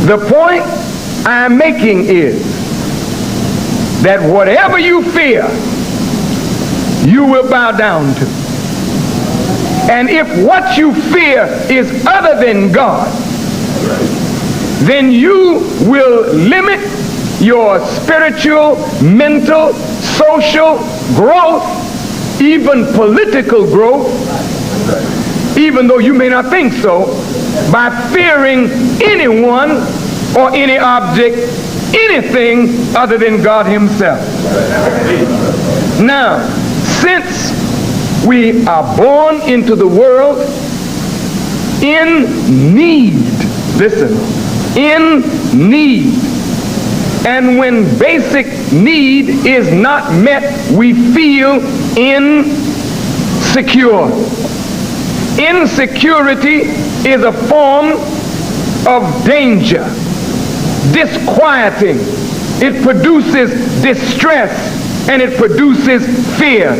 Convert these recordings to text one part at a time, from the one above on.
The point I'm making is that whatever you fear, you will bow down to. And if what you fear is other than God, then you will limit your spiritual, mental, social growth, even political growth, even though you may not think so, by fearing anyone or any object, anything other than God himself. Now, since we are born into the world in need, listen, in need, and when basic need is not met, we feel insecure. Insecurity is a form of danger, disquieting. It produces distress and it produces fear.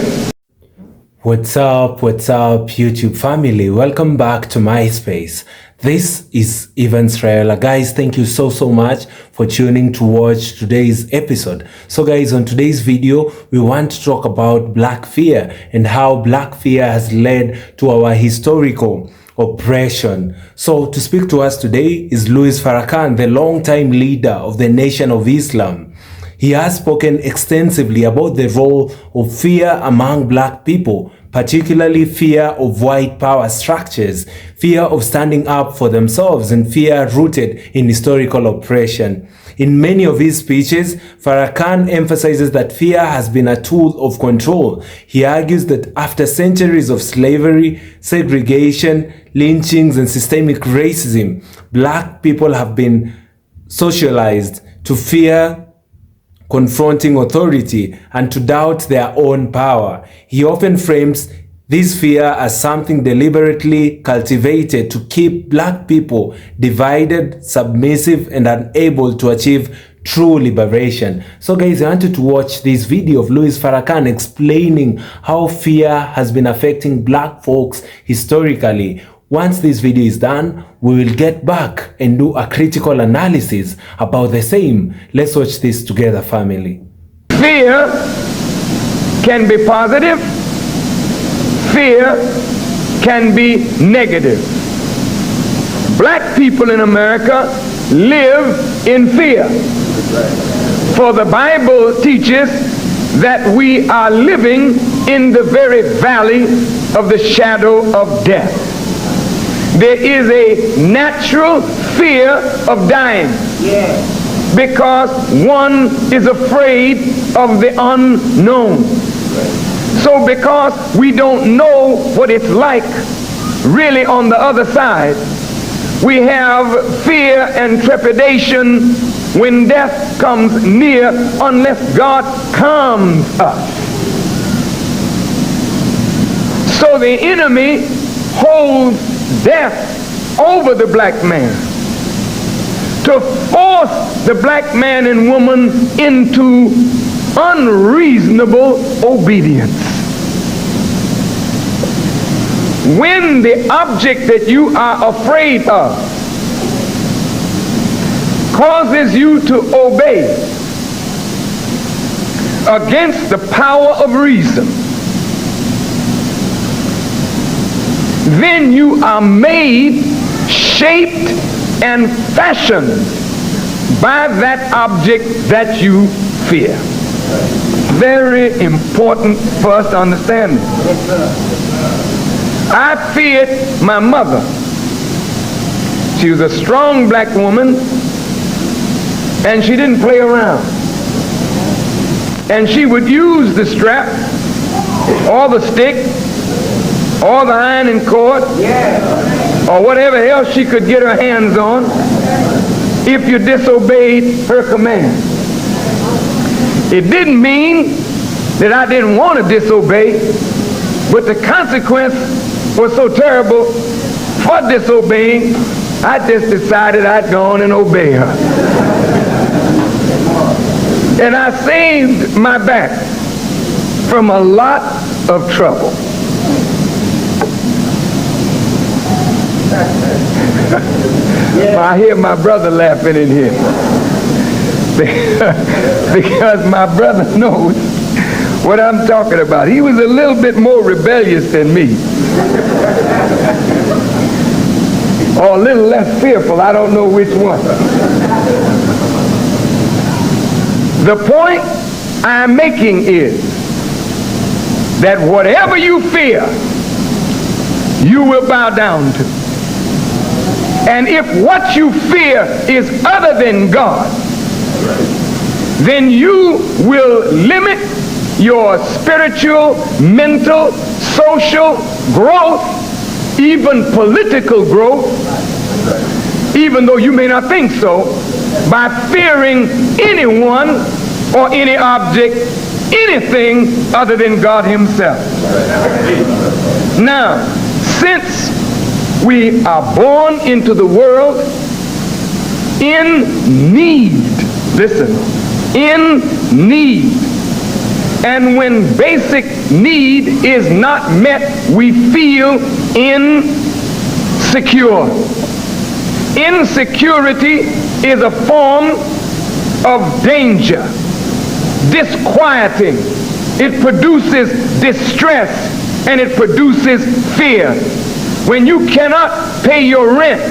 What's up, YouTube family? Welcome back to my space. This is Evans Rayola. Guys, thank you so much for tuning to watch today's episode. So guys, on today's video, we want to talk about black fear and how black fear has led to our historical oppression. So to speak to us today is Farrakhan, the longtime leader of the Nation of Islam. He has spoken extensively about the role of fear among black people, particularly fear of white power structures, fear of standing up for themselves, and fear rooted in historical oppression. In many of his speeches, Farrakhan emphasizes that fear has been a tool of control. He argues that after centuries of slavery, segregation, lynchings, and systemic racism, black people have been socialized to fear confronting authority and to doubt their own power. He often frames this fear as something deliberately cultivated to keep black people divided, submissive, and unable to achieve true liberation. So guys, I wanted to watch this video of Farrakhan explaining how fear has been affecting black folks historically. Once this video is done, we will get back and do a critical analysis about the same. Let's watch this together, family. Fear can be positive. Fear can be negative. Black people in America live in fear. For the Bible teaches that we are living in the very valley of the shadow of death. There is a natural fear of dying because one is afraid of the unknown. So because we don't know what it's like really on the other side, we have fear and trepidation when death comes near unless God calms us. So the enemy holds death over the black man to force the black man and woman into unreasonable obedience. When the object that you are afraid of causes you to obey against the power of reason, then you are made, shaped, and fashioned by that object that you fear. Very important for us to understand this. I feared my mother. She was a strong black woman, and she didn't play around. And she would use the strap or the stick or the ironing cord, or whatever else she could get her hands on if you disobeyed her command. It didn't mean that I didn't want to disobey, but the consequence was so terrible for disobeying, I just decided I'd go on and obey her. And I saved my back from a lot of trouble. I hear my brother laughing in here. Because my brother knows what I'm talking about. He was a little bit more rebellious than me. Or a little less fearful. I don't know which one. The point I'm making is that whatever you fear, you will bow down to. And if what you fear is other than God, then you will limit your spiritual, mental, social growth, even political growth, even though you may not think so, by fearing anyone or any object, anything other than God himself. Now, since we are born into the world in need, listen, in need, and when basic need is not met, we feel insecure. Insecurity is a form of danger, disquieting. It produces distress and it produces fear. When you cannot pay your rent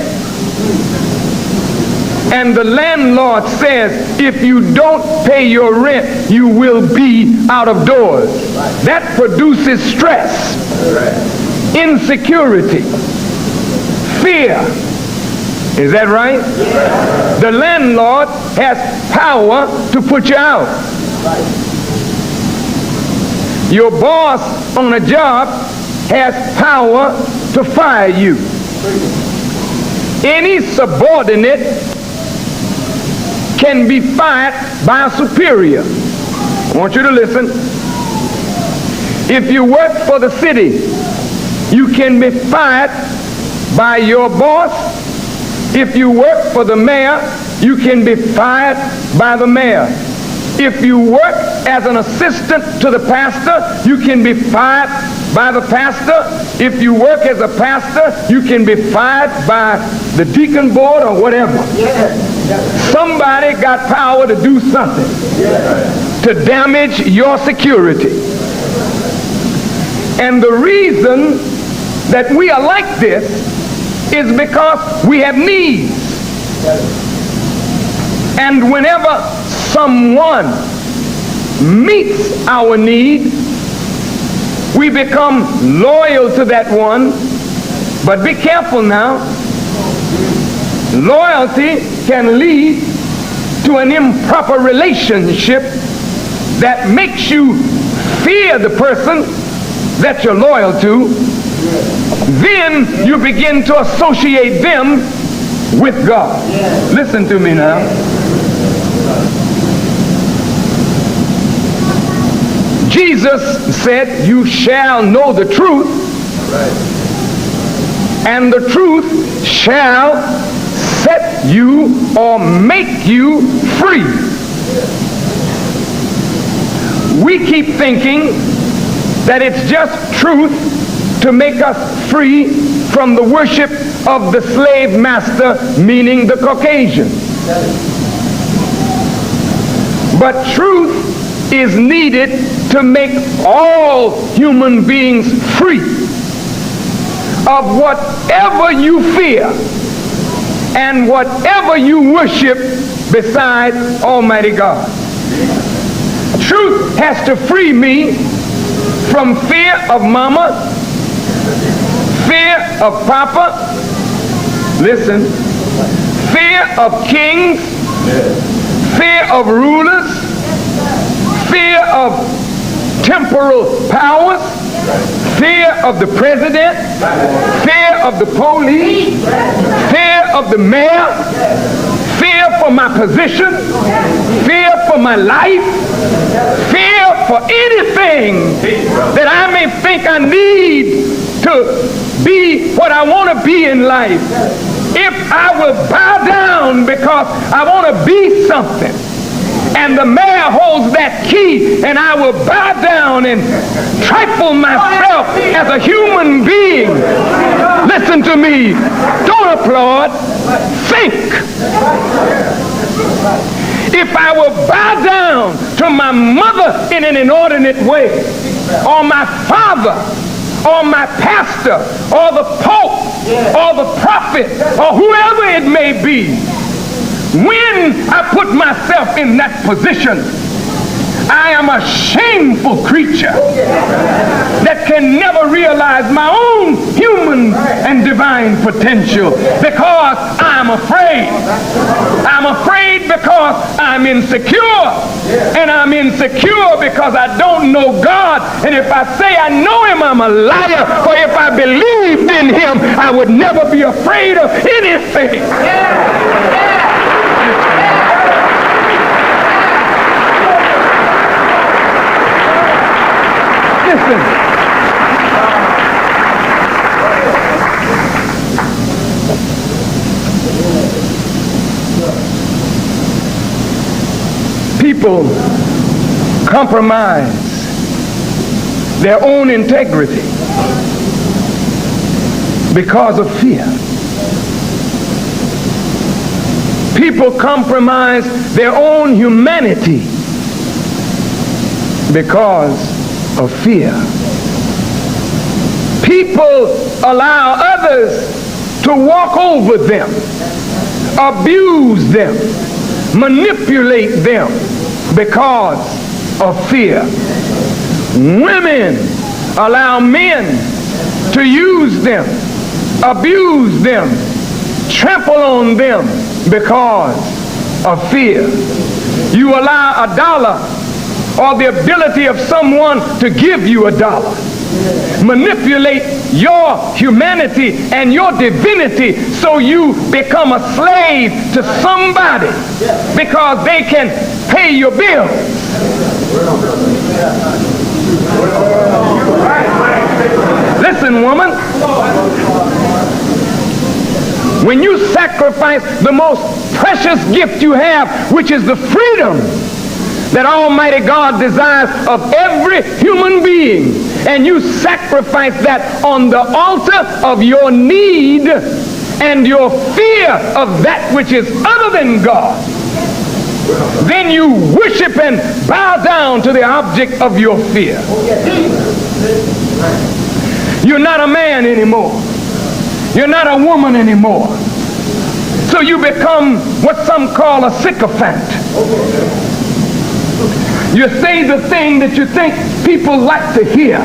and the landlord says if you don't pay your rent you will be out of doors, that produces stress, insecurity, fear. Is that right? The landlord has power to put you out. Your boss on a job has power to fire you. Any subordinate can be fired by a superior. I want you to listen. If you work for the city, you can be fired by your boss. If you work for the mayor, you can be fired by the mayor. If you work as an assistant to the pastor, you can be fired by the pastor. If you work as a pastor, you can be fired by the deacon board or whatever. Somebody got power to do something to damage your security. And the reason that we are like this is because we have needs. And whenever someone meets our need, we become loyal to that one. But be careful now. Loyalty can lead to an improper relationship that makes you fear the person that you're loyal to. Then you begin to associate them with God. Listen to me now. Jesus said, you shall know the truth, and the truth shall set you or make you free. We keep thinking that it's just truth to make us free from the worship of the slave master, meaning the Caucasian. But truth is needed to make all human beings free of whatever you fear and whatever you worship beside Almighty God. Truth has to free me from fear of mama, fear of papa, listen, fear of kings, fear of rulers, fear of temporal powers, fear of the president, fear of the police, fear of the mayor, fear for my position, fear for my life, fear for anything that I may think I need to be what I want to be in life. If I will bow down because I want to be something, and the mayor holds that key, and I will bow down and trifle myself as a human being. Listen to me. Don't applaud. Think. If I will bow down to my mother in an inordinate way, or my father, or my pastor, or the pope, or the prophet, or whoever it may be, when I put myself in that position, I am a shameful creature that can never realize my own human and divine potential because I'm afraid. I'm afraid because I'm insecure. And I'm insecure because I don't know God. And if I say I know him, I'm a liar. For if I believed in him, I would never be afraid of anything. Listen. People compromise their own integrity because of fear. People compromise their own humanity because of fear. People allow others to walk over them, abuse them, manipulate them because of fear. Women allow men to use them, abuse them, trample on them because of fear. You allow a dollar or the ability of someone to give you a dollar, manipulate your humanity and your divinity so you become a slave to somebody because they can pay your bills. Listen, woman, when you sacrifice the most precious gift you have, which is the freedom that Almighty God desires of every human being, and you sacrifice that on the altar of your need and your fear of that which is other than God, then you worship and bow down to the object of your fear. You're not a man anymore. You're not a woman anymore. So you become what some call a sycophant. You say the thing that you think people like to hear.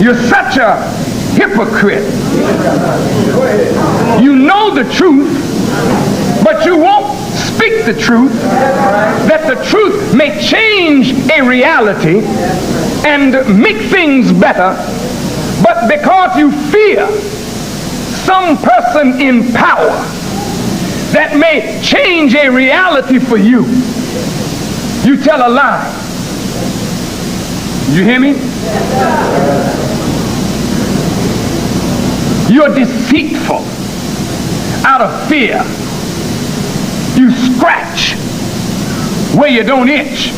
You're such a hypocrite. You know the truth, but you won't speak the truth, that the truth may change a reality and make things better. But because you fear some person in power that may change a reality for you, you tell a lie. You hear me? You're deceitful out of fear. You scratch where you don't itch.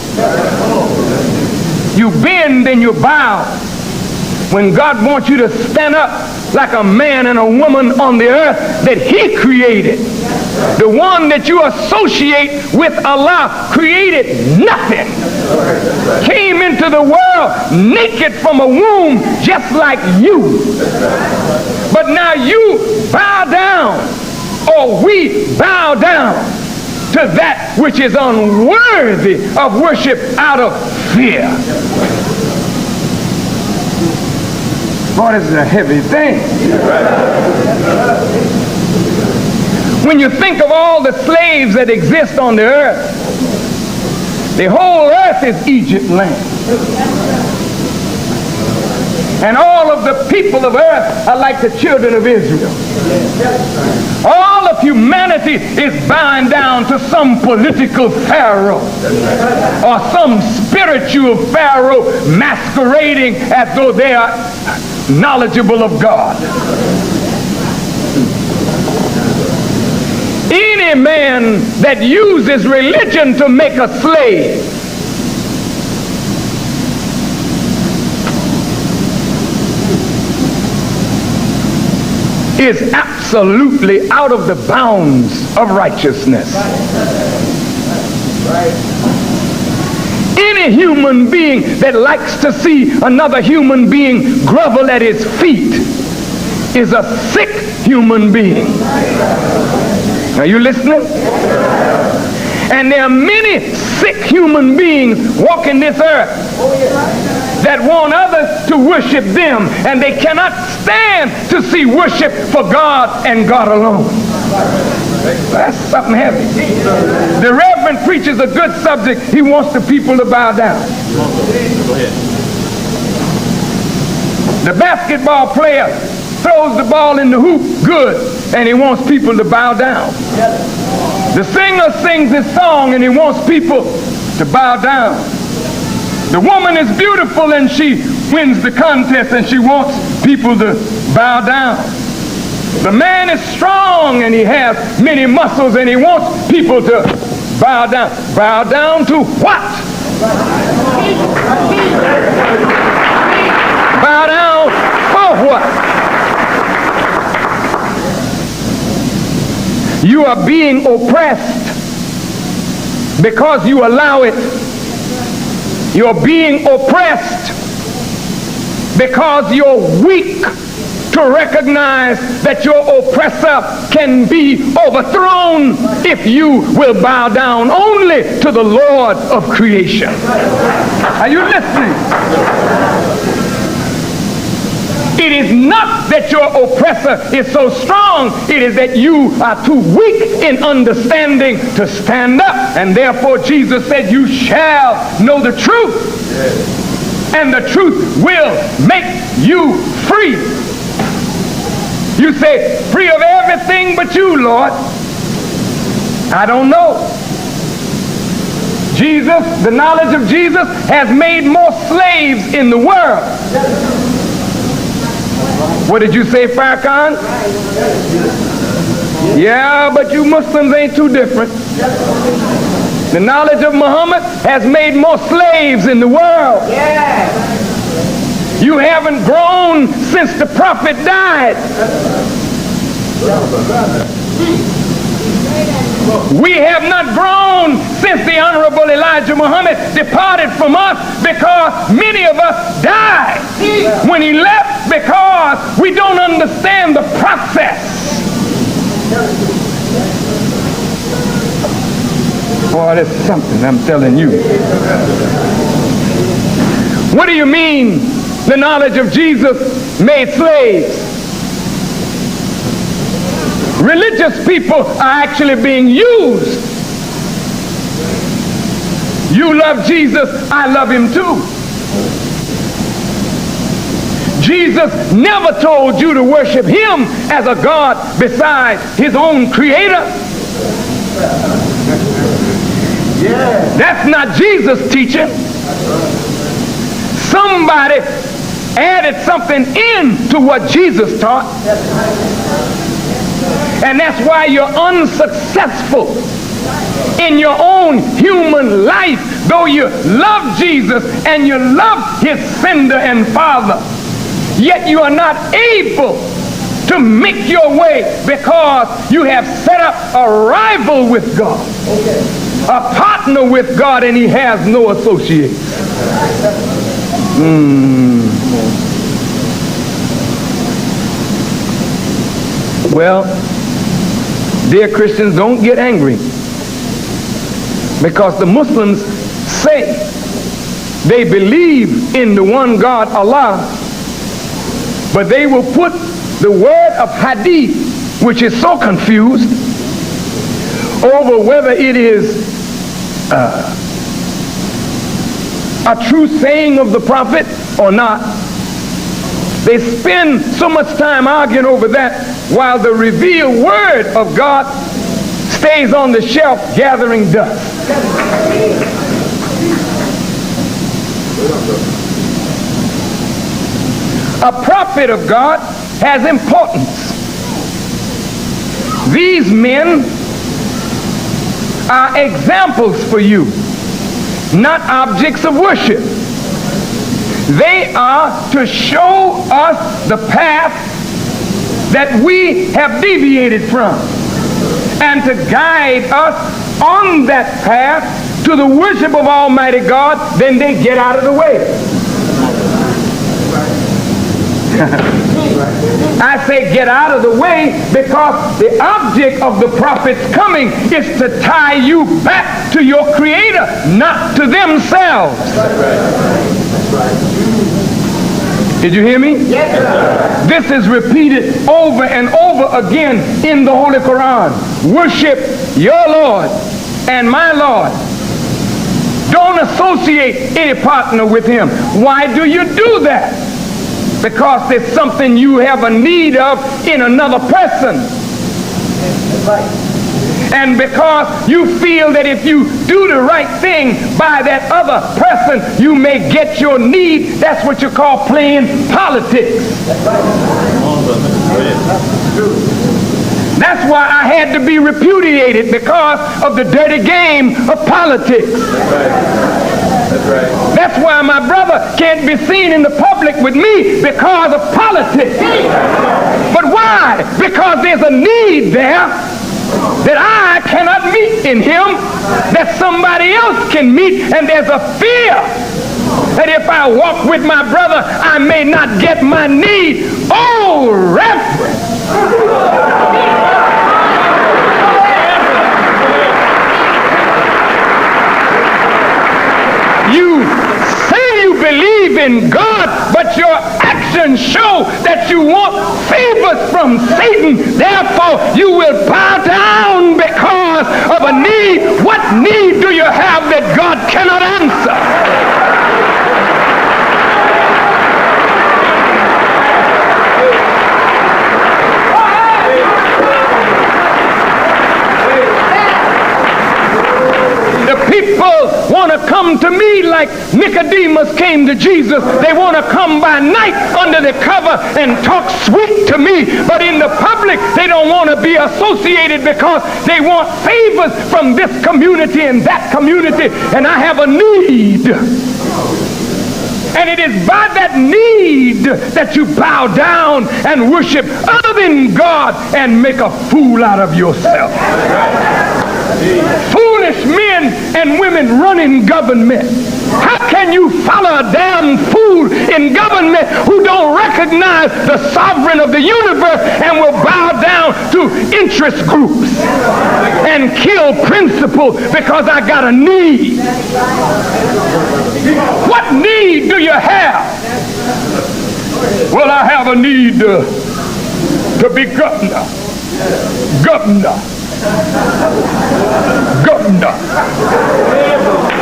You bend and you bow when God wants you to stand up like a man and a woman on the earth that he created. The one that you associate with Allah created nothing. Came into the world naked from a womb just like you. But now you bow down, or we bow down to that which is unworthy of worship out of fear. Boy, this is a heavy thing. When you think of all the slaves that exist on the earth, the whole earth is Egypt land. And all of the people of earth are like the children of Israel. All of humanity is bowing down to some political pharaoh or some spiritual pharaoh masquerading as though they are knowledgeable of God. Any man that uses religion to make a slave is absolutely out of the bounds of righteousness. Any human being that likes to see another human being grovel at his feet is a sick human being. Are you listening? And there are many sick human beings walking this earth that want others to worship them, and they cannot stand to see worship for God and God alone. That's something heavy. The reverend preaches a good subject. He wants the people to bow down. The basketball player throws the ball in the hoop good, and he wants people to bow down. The singer sings his song, and he wants people to bow down. The woman is beautiful, and she wins the contest, and she wants people to bow down. The man is strong, and he has many muscles, and he wants people to bow down. Bow down to what? Bow down for what? You are being oppressed because you allow it. You're being oppressed because you're weak to recognize that your oppressor can be overthrown if you will bow down only to the Lord of creation. Are you listening? It is not that your oppressor is so strong, it is that you are too weak in understanding to stand up. And therefore Jesus said, you shall know the truth, and the truth will make you free. You say, free of everything but you, Lord. I don't know. Jesus, the knowledge of Jesus has made more slaves in the world. What did you say, Farrakhan? Yeah, but you Muslims ain't too different. The knowledge of Muhammad has made more slaves in the world. You haven't grown since the prophet died. We have not grown since the Honorable Elijah Muhammad departed from us, because many of us died when he left because we don't understand the process. Boy, that's something, I'm telling you. What do you mean the knowledge of Jesus made slaves? Religious people are actually being used. You love Jesus, I love him too. Jesus never told you to worship him as a God beside his own creator. That's not Jesus' teaching. Somebody added something into what Jesus taught. And that's why you're unsuccessful in your own human life, though you love Jesus and you love his sender and father. Yet you are not able to make your way because you have set up a rival with God, a partner with God, and he has no associates. Well, dear Christians, don't get angry, because the Muslims say they believe in the one God, Allah, but they will put the word of hadith, which is so confused, over whether it is a true saying of the prophet or not. They spend so much time arguing over that, while the revealed word of God stays on the shelf gathering dust. A prophet of God has importance. These men are examples for you, not objects of worship. They are to show us the path that we have deviated from, and to guide us on that path to the worship of Almighty God, then they get out of the way. I say get out of the way because the object of the prophet's coming is to tie you back to your Creator, not to themselves. Did you hear me? Yes, sir. This is repeated over and over again in the Holy Quran. Worship your Lord and my Lord. Don't associate any partner with him. Why do you do that? Because there's something you have a need of in another person. That's right. And because you feel that if you do the right thing by that other person, you may get your need. That's what you call playing politics. That's right. That's why I had to be repudiated, because of the dirty game of politics. That's right. That's why my brother can't be seen in the public with me, because of politics. But why? Because there's a need there that I cannot meet in him, that somebody else can meet, and there's a fear that if I walk with my brother, I may not get my need. Oh, Reverend! You say you believe in God, but your actions show that you want favors from Satan. Therefore, you will bow down because of a need. What need do you have that God cannot answer? People want to come to me like Nicodemus came to Jesus. They want to come by night under the cover and talk sweet to me. But in the public, they don't want to be associated because they want favors from this community and that community. And I have a need. And it is by that need that you bow down and worship other than God and make a fool out of yourself. Foolish men and women running government. How can you follow a damn fool in government who don't recognize the sovereign of the universe and will bow down to interest groups and kill principle because I got a need? What need do you have? Well, I have a need to be governor. Governor. Governor.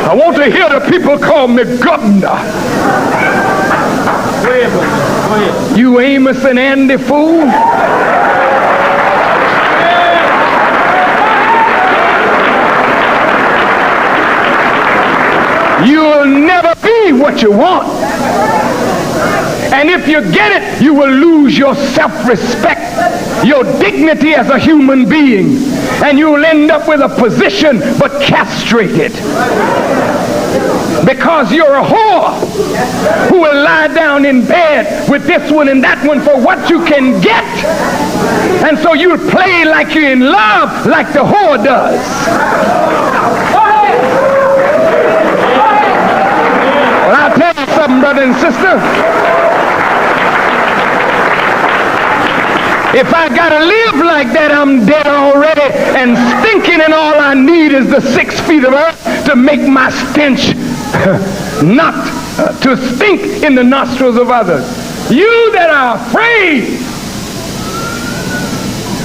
I want to hear the people call me governor. You Amos and Andy fool. You'll never be what you want. And if you get it, you will lose your self-respect, your dignity as a human being, and you'll end up with a position but castrated. Because you're a whore who will lie down in bed with this one and that one for what you can get. And so you'll play like you're in love like the whore does. Well, I'll tell you something, brother and sister. If I gotta live like that, I'm dead already and stinking, and all I need is the 6 feet of earth to make my stench not to stink in the nostrils of others. You that are afraid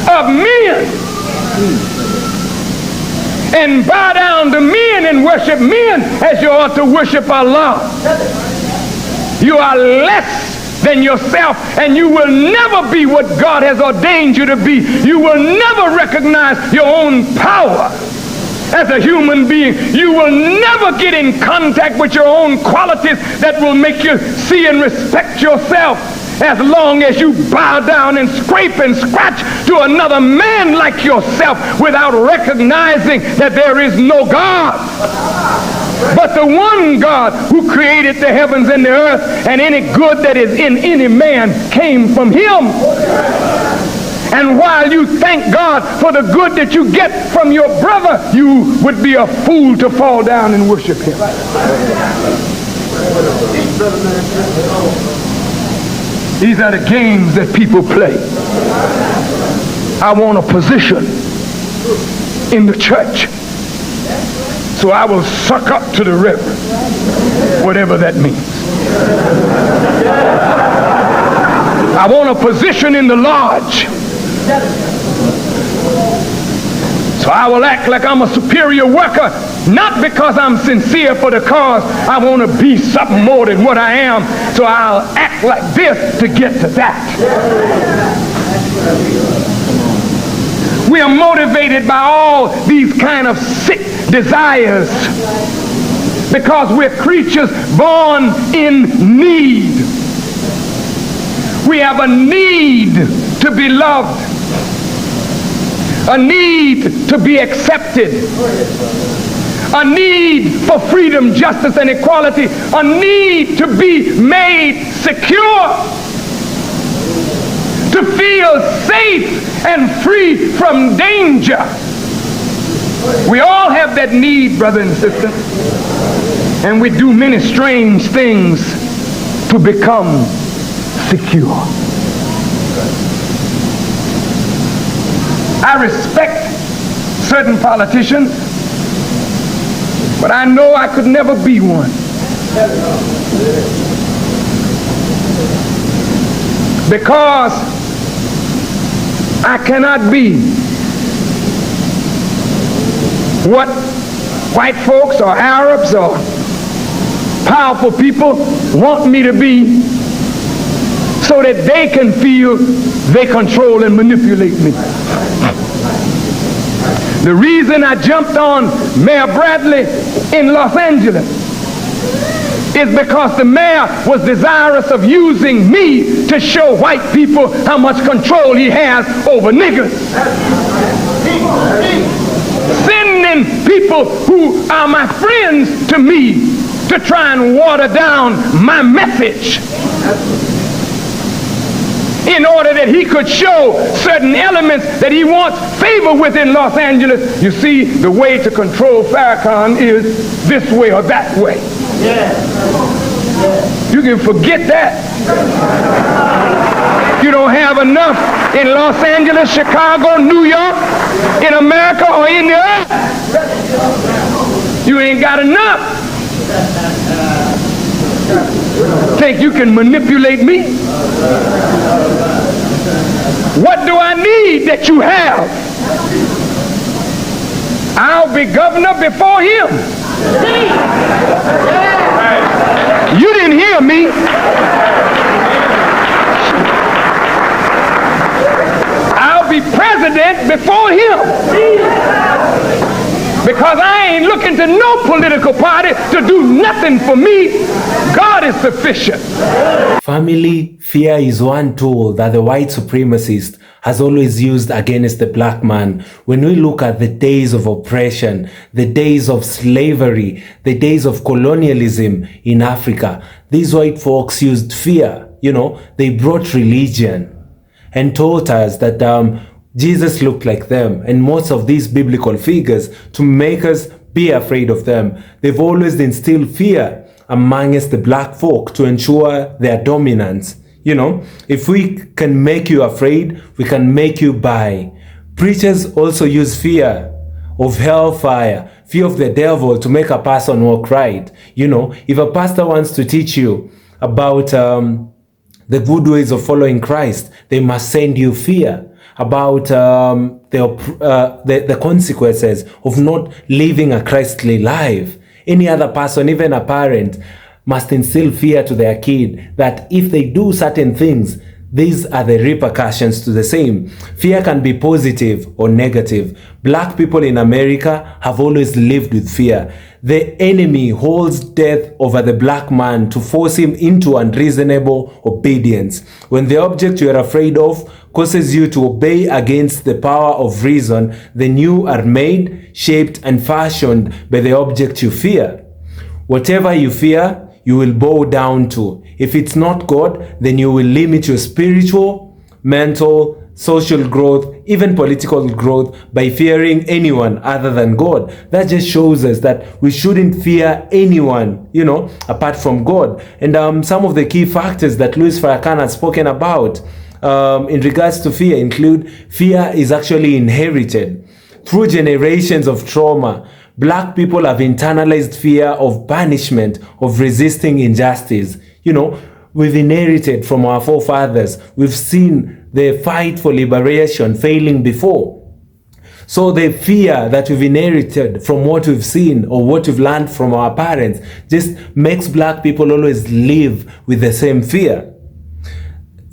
of men and bow down to men and worship men as you ought to worship Allah, you are less than yourself, and you will never be what God has ordained you to be. You will never recognize your own power as a human being. You will never get in contact with your own qualities that will make you see and respect yourself, as long as you bow down and scrape and scratch to another man like yourself without recognizing that there is no God but the one God who created the heavens and the earth, and any good that is in any man came from him. And while you thank God for the good that you get from your brother, you would be a fool to fall down and worship him. These are the games that people play. I want a position in the church, so I will suck up to the reverend, whatever that means. I want a position in the lodge, so I will act like I'm a superior worker, not because I'm sincere for the cause. I want to be something more than what I am, so I'll act like this to get to that. We are motivated by all these kind of sick desires because we're creatures born in need. We have a need to be loved, a need to be accepted, a need for freedom, justice, and equality, a need to be made secure, to feel safe and free from danger. We all have that need, brother and sister, and we do many strange things to become secure. I respect certain politicians, but I know I could never be one. Because I cannot be what white folks or Arabs or powerful people want me to be, so that they can feel they control and manipulate me. The reason I jumped on Mayor Bradley in Los Angeles is because the mayor was desirous of using me to show white people how much control he has over niggers. Sending people who are my friends to me to try and water down my message in order that he could show certain elements that he wants favor with in Los Angeles. You see, the way to control Farrakhan is this way or that way. You can forget that. You don't have enough in Los Angeles, Chicago, New York, in America, or in the earth. You ain't got enough. Think you can manipulate me? What do I need that you have? I'll be governor before him. You didn't hear me. I'll be president before him. Because I ain't looking to no political party to do nothing for me. God is sufficient. Family, fear is one tool that the white supremacist has always used against the black man. When we look at the days of oppression, the days of slavery, the days of colonialism in Africa, these white folks used fear. They brought religion and taught us that Jesus looked like them, and most of these biblical figures to make us be afraid of them. They've always instilled fear amongst the black folk to ensure their dominance. If we can make you afraid, we can make you buy. Preachers also use fear of hellfire, fear of the devil to make a person walk right. If a pastor wants to teach you about the good ways of following Christ, they must send you fear about the consequences of not living a Christly life. Any other person, even a parent, must instill fear to their kid that if they do certain things, these are the repercussions to the same. Fear can be positive or negative. Black people in America have always lived with fear. The enemy holds death over the black man to force him into unreasonable obedience. When the object you are afraid of causes you to obey against the power of reason, then you are made, shaped, and fashioned by the object you fear. Whatever you fear, you will bow down to. If it's not God, then you will limit your spiritual, mental, social growth, even political growth by fearing anyone other than God. That just shows us that we shouldn't fear anyone, apart from God. And some of the key factors that Louis Farrakhan has spoken about in regards to fear include fear is actually inherited. Through generations of trauma, Black people have internalized fear of punishment, of resisting injustice. We've inherited from our forefathers. We've seen the fight for liberation failing before. So the fear that we've inherited from what we've seen or what we've learned from our parents just makes Black people always live with the same fear.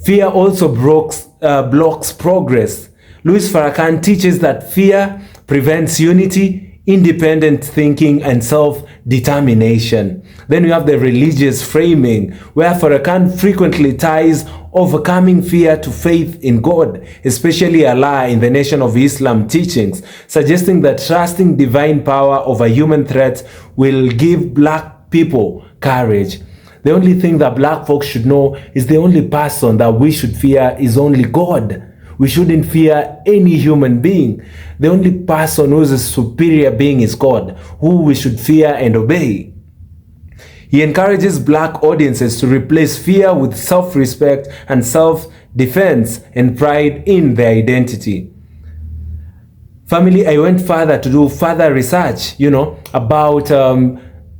Fear also blocks progress. Louis Farrakhan teaches that fear prevents unity, independent thinking, and self-determination. Then we have the religious framing, where Farrakhan frequently ties overcoming fear to faith in God, especially Allah in the Nation of Islam teachings, suggesting that trusting divine power over human threats will give Black people courage. The only thing that Black folks should know is the only person that we should fear is only God. We shouldn't fear any human being. The only person who is a superior being is God, who we should fear and obey. He encourages Black audiences to replace fear with self-respect and self-defense and pride in their identity. Family, I went further to do further research, about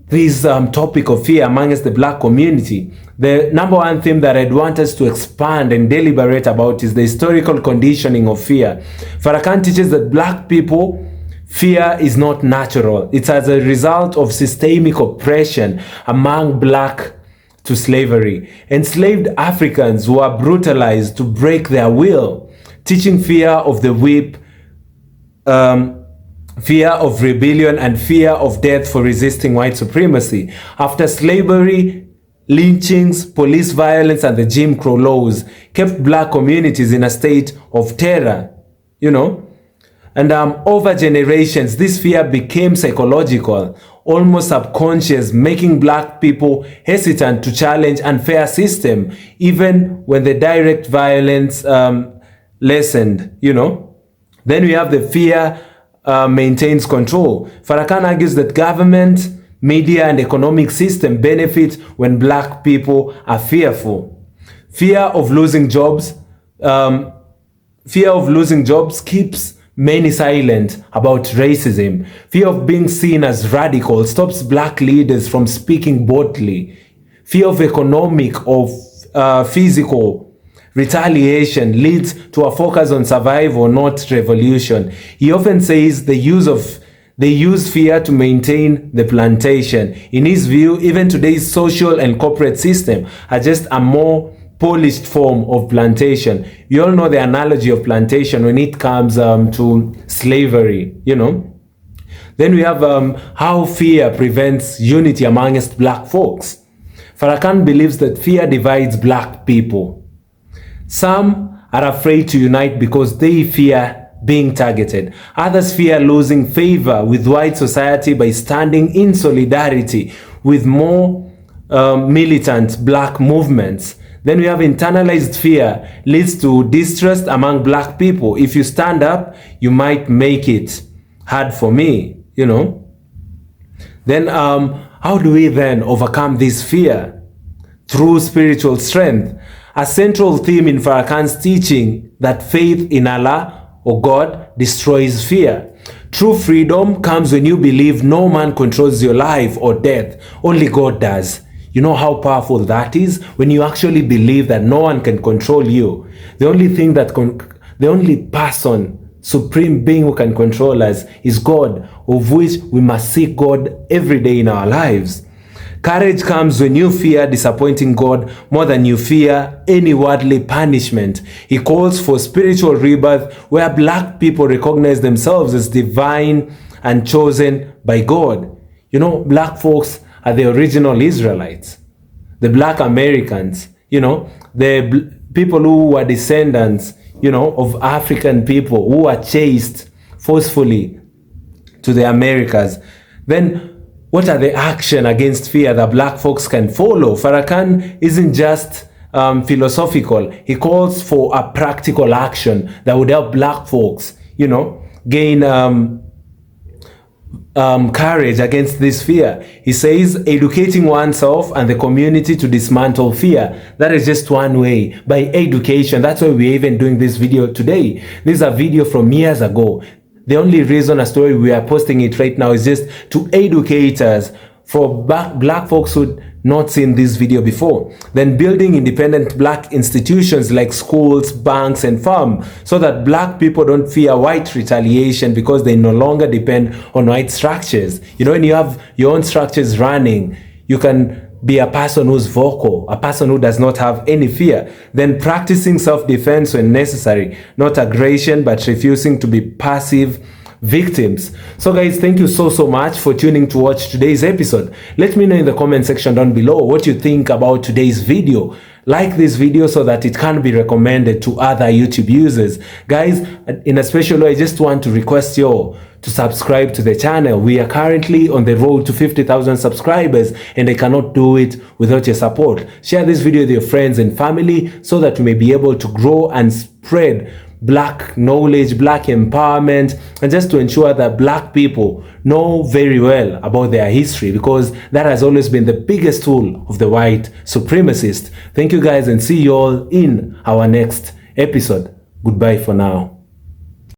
this topic of fear amongst the Black community. The number one theme that I'd want us to expand and deliberate about is the historical conditioning of fear. Farrakhan teaches that Black people, fear is not natural. It's as a result of systemic oppression among Black to slavery. Enslaved Africans were brutalized to break their will, teaching fear of the whip, fear of rebellion, and fear of death for resisting white supremacy. After slavery, lynchings, police violence, and the Jim Crow laws kept Black communities in a state of terror, And over generations, this fear became psychological, almost subconscious, making Black people hesitant to challenge unfair system, even when the direct violence lessened, Then we have the fear maintains control. Farrakhan argues that government, media, and economic system benefit when Black people are fearful. Fear of losing jobs keeps many silent about racism. Fear of being seen as radical stops Black leaders from speaking boldly. Fear of economic or physical retaliation leads to a focus on survival, not revolution. He often says they use fear to maintain the plantation. In his view, even today's social and corporate system are just a more polished form of plantation. You all know the analogy of plantation when it comes to slavery, Then we have how fear prevents unity amongst Black folks. Farrakhan believes that fear divides Black people. Some are afraid to unite because they fear being targeted. Others fear losing favor with white society by standing in solidarity with more militant Black movements. Then we have internalized fear leads to distrust among Black people. If you stand up, you might make it hard for me, Then how do we then overcome this fear? Through spiritual strength. A central theme in Farrakhan's teaching that faith in Allah or God destroys fear. True freedom comes when you believe no man controls your life or death, only God does. You know how powerful that is? When you actually believe that no one can control you. The only person, supreme being who can control us is God, of which we must seek God every day in our lives. Courage comes when you fear disappointing God more than you fear any worldly punishment. He calls for spiritual rebirth where Black people recognize themselves as divine and chosen by God. Black folks are the original Israelites, the Black Americans, the people who were descendants, of African people who were chased forcefully to the Americas. Then what are the action against fear that Black folks can follow? Farrakhan isn't just philosophical. He calls for a practical action that would help black folks, gain courage against this fear. He says educating oneself and the community to dismantle fear. That is just one way, by education. That's why we're even doing this video today. This is a video from years ago. The only reason as to why we are posting it right now is just to educate us, for black folks who not seen this video before. Then building independent black institutions like schools, banks, and farm, so that black people don't fear white retaliation because they no longer depend on white structures. When you have your own structures running, you can be a person who's vocal, a person who does not have any fear. Then practicing self-defense when necessary, not aggression, but refusing to be passive victims. So guys, thank you so much for tuning to watch today's episode. Let me know in the comment section down below what you think about today's video. Like this video so that it can be recommended to other YouTube users. Guys, in a special way, I just want to request you all to subscribe to the channel. We are currently on the road to 50,000 subscribers, and I cannot do it without your support. Share this video with your friends and family so that we may be able to grow and spread black knowledge, black empowerment, and just to ensure that black people know very well about their history, because that has always been the biggest tool of the white supremacist. Thank you guys, and see you all in our next episode. Goodbye for now.